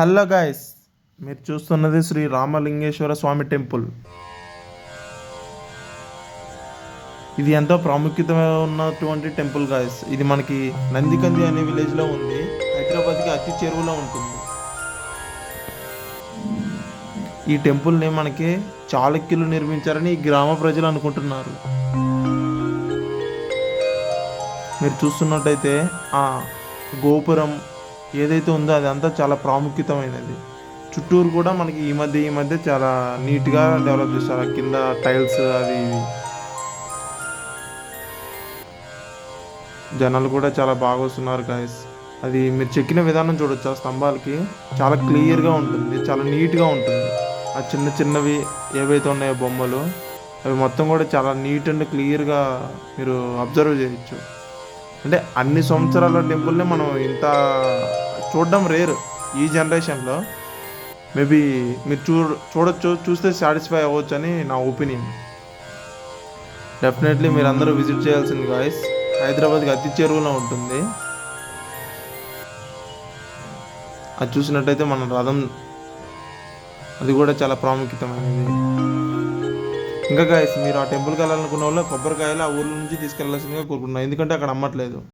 Hello guys, మీరు చూస్తున్నది శ్రీ రామలింగేశ్వర స్వామి temple. ఇది ఎంతో ప్రాముఖ్యత ఉన్నటువంటి టెంపుల్ గాయస్. ఇది మనకి నందికంది అనే విలేజ్లో ఉంది. హైదరాబాద్కి అతి చెరువులో ఉంటుంది. ఈ టెంపుల్ని మనకి చాళుక్యులు నిర్మించారని ఈ గ్రామ ప్రజలు అనుకుంటున్నారు. మీరు చూస్తున్నట్టయితే ఆ గోపురం ఏదైతే ఉందో అదంతా చాలా ప్రాముఖ్యతమైనది. చుట్టూరు కూడా మనకి ఈ మధ్య చాలా నీట్గా డెవలప్ చేస్తారు. కింద టైల్స్ అది ఇవి. జనాలు కూడా చాలా బాగా వస్తున్నారు గాయస్. అది మీరు చెక్కిన విధానం చూడొచ్చు. ఆ స్తంభాలకి చాలా క్లియర్గా ఉంటుంది, చాలా నీట్గా ఉంటుంది. ఆ చిన్నవి ఏవైతే ఉన్నాయో బొమ్మలు, అవి మొత్తం కూడా చాలా నీట్ అండ్ క్లియర్గా మీరు అబ్జర్వ్ చేయొచ్చు. అంటే అన్ని సంవత్సరాల టెంపుల్ని మనం ఇంత చూడడం రేరు ఈ జనరేషన్లో. మేబీ మీరు చూడొచ్చు, చూస్తే సాటిస్ఫై అవ్వచ్చు అని నా ఒపీనియన్. డెఫినెట్లీ మీరు అందరూ విజిట్ చేయాల్సింది గాయస్. హైదరాబాద్కి అతి చెరువులో ఉంటుంది. అది చూసినట్టయితే మన రథం, అది కూడా చాలా ప్రాముఖ్యతమైనది. ఇంకా గాయస్, మీరు ఆ టెంపుల్కి వెళ్ళాలనుకున్న వాళ్ళు కొబ్బరికాయలు ఆ ఊర్ల నుంచి తీసుకెళ్లాల్సిందిగా కోరుకుంటున్నాను. ఎందుకంటే అక్కడ అమ్మట్లేదు.